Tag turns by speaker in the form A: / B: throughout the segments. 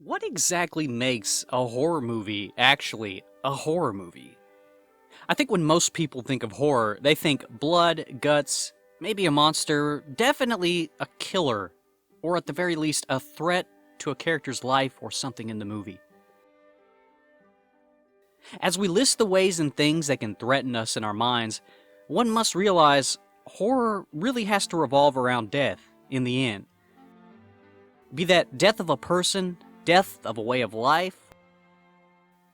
A: What exactly makes a horror movie actually a horror movie? I think when most people think of horror, they think blood, guts, maybe a monster, definitely a killer, or at the very least, a threat to a character's life or something in the movie. As we list the ways and things that can threaten us in our minds, one must realize horror really has to revolve around death in the end. Be that death of a person, death of a way of life,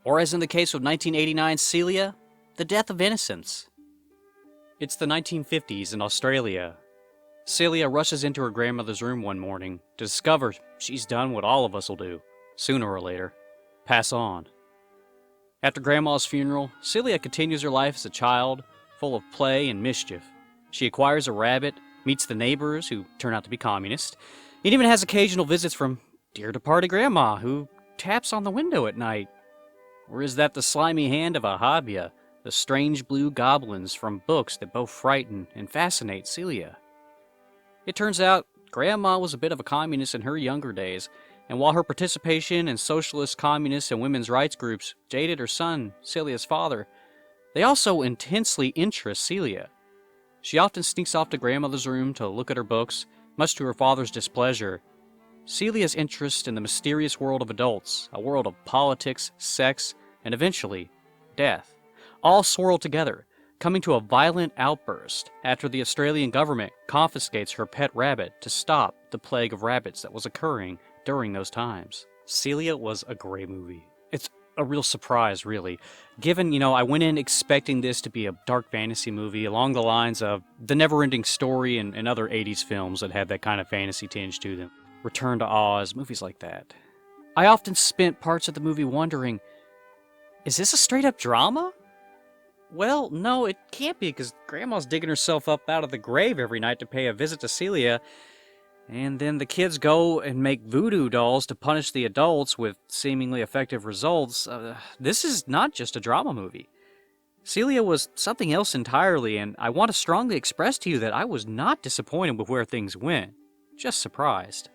A: or as in the case of 1989 Celia, the death of innocence. It's the 1950s in Australia. Celia rushes into her grandmother's room one morning to discover she's done what all of us will do, sooner or later, pass on. After Grandma's funeral, Celia continues her life as a child, full of play and mischief. She acquires a rabbit, meets the neighbors, who turn out to be communists, and even has occasional visits from dear departed Grandma, who taps on the window at night. Or is that the slimy hand of a Habia, the strange blue goblins from books that both frighten and fascinate Celia? It turns out Grandma was a bit of a communist in her younger days, and while her participation in socialist, communist, and women's rights groups jaded her son, Celia's father, they also intensely interest Celia. She often sneaks off to Grandmother's room to look at her books, much to her father's displeasure. Celia's interest in the mysterious world of adults, a world of politics, sex, and eventually, death, all swirl together, coming to a violent outburst after the Australian government confiscates her pet rabbit to stop the plague of rabbits that was occurring during those times. Celia was a great movie. It's a real surprise, really. Given, I went in expecting this to be a dark fantasy movie along the lines of The Never-Ending Story and other 80s films that had that kind of fantasy tinge to them. Return to Oz, movies like that. I often spent parts of the movie wondering, is this a straight-up drama? Well, no, it can't be, because Grandma's digging herself up out of the grave every night to pay a visit to Celia, and then the kids go and make voodoo dolls to punish the adults with seemingly effective results. This is not just a drama movie. Celia was something else entirely, and I want to strongly express to you that I was not disappointed with where things went, just surprised.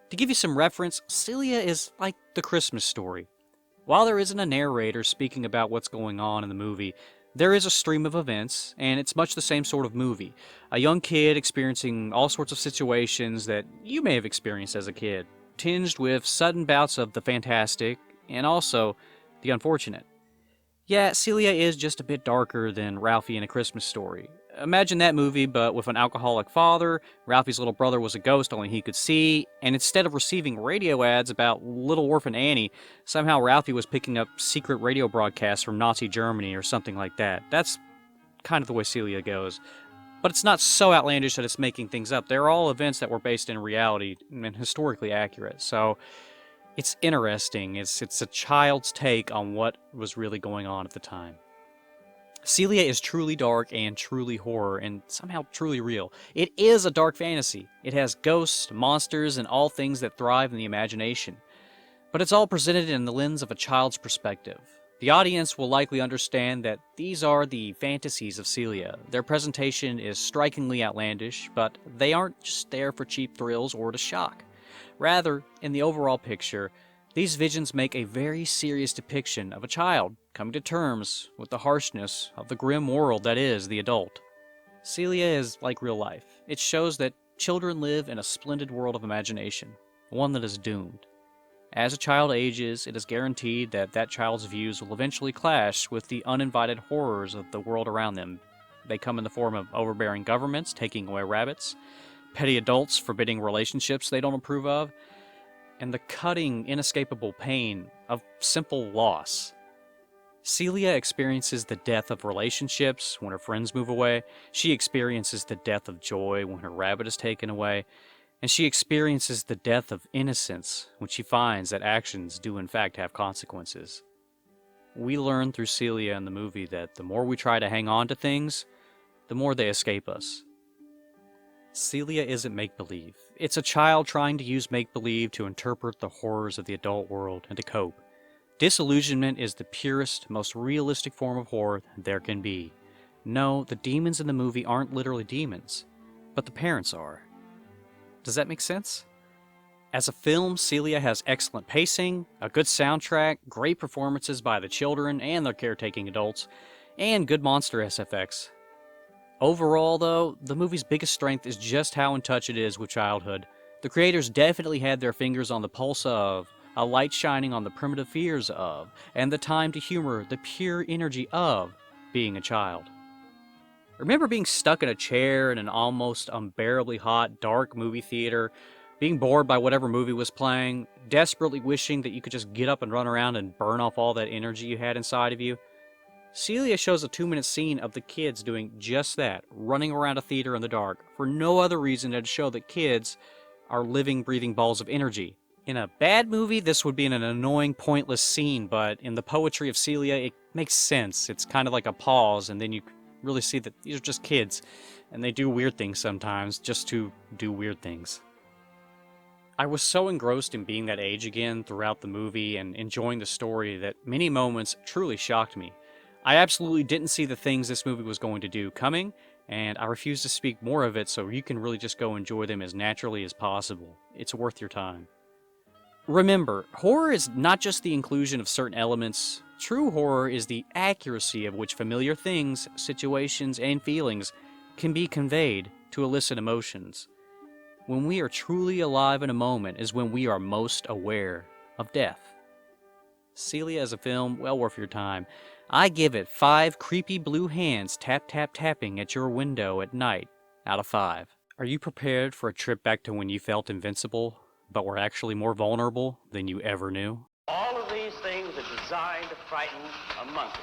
A: To give you some reference, Celia is like the Christmas story. While there isn't a narrator speaking about what's going on in the movie, there is a stream of events, and it's much the same sort of movie. A young kid experiencing all sorts of situations that you may have experienced as a kid, tinged with sudden bouts of the fantastic, and also the unfortunate. Yeah, Celia is just a bit darker than Ralphie in A Christmas Story. Imagine that movie, but with an alcoholic father, Ralphie's little brother was a ghost only he could see, and instead of receiving radio ads about little orphan Annie, somehow Ralphie was picking up secret radio broadcasts from Nazi Germany or something like that. That's kind of the way Celia goes. But it's not so outlandish that it's making things up. They're all events that were based in reality and historically accurate, so it's interesting. It's a child's take on what was really going on at the time. Celia is truly dark and truly horror, and somehow truly real. It is a dark fantasy. It has ghosts, monsters, and all things that thrive in the imagination. But it's all presented in the lens of a child's perspective. The audience will likely understand that these are the fantasies of Celia. Their presentation is strikingly outlandish, but they aren't just there for cheap thrills or to shock. Rather, in the overall picture, these visions make a very serious depiction of a child coming to terms with the harshness of the grim world that is the adult. Celia is like real life. It shows that children live in a splendid world of imagination, one that is doomed. As a child ages, it is guaranteed that that child's views will eventually clash with the uninvited horrors of the world around them. They come in the form of overbearing governments taking away rabbits, petty adults forbidding relationships they don't approve of, and the cutting, inescapable pain of simple loss. Celia experiences the death of relationships when her friends move away. She experiences the death of joy when her rabbit is taken away. And she experiences the death of innocence when she finds that actions do in fact have consequences. We learn through Celia in the movie that the more we try to hang on to things, the more they escape us. Celia isn't make-believe. It's a child trying to use make-believe to interpret the horrors of the adult world and to cope. Disillusionment is the purest, most realistic form of horror there can be. No, the demons in the movie aren't literally demons, but the parents are. Does that make sense? As a film, Celia has excellent pacing, a good soundtrack, great performances by the children and their caretaking adults, and good monster SFX. Overall, though, the movie's biggest strength is just how in touch it is with childhood. The creators definitely had their fingers on the pulse of, a light shining on the primitive fears of, and the time to humor the pure energy of being a child. Remember being stuck in a chair in an almost unbearably hot, dark movie theater, being bored by whatever movie was playing, desperately wishing that you could just get up and run around and burn off all that energy you had inside of you? Celia shows a 2-minute scene of the kids doing just that, running around a theater in the dark, for no other reason than to show that kids are living, breathing balls of energy. In a bad movie, this would be an annoying, pointless scene, but in the poetry of Celia, it makes sense. It's kind of like a pause, and then you really see that these are just kids, and they do weird things sometimes, just to do weird things. I was so engrossed in being that age again throughout the movie and enjoying the story that many moments truly shocked me. I absolutely didn't see the things this movie was going to do coming, and I refuse to speak more of it so you can really just go enjoy them as naturally as possible. It's worth your time. Remember, horror is not just the inclusion of certain elements. True horror is the accuracy of which familiar things, situations, and feelings can be conveyed to elicit emotions. When we are truly alive in a moment is when we are most aware of death. Celia is a film well worth your time. I give it 5 creepy blue hands tapping at your window at night out of 5. Are you prepared for a trip back to when you felt invincible, but were actually more vulnerable than you ever knew?
B: All of these things are designed to frighten a monkey.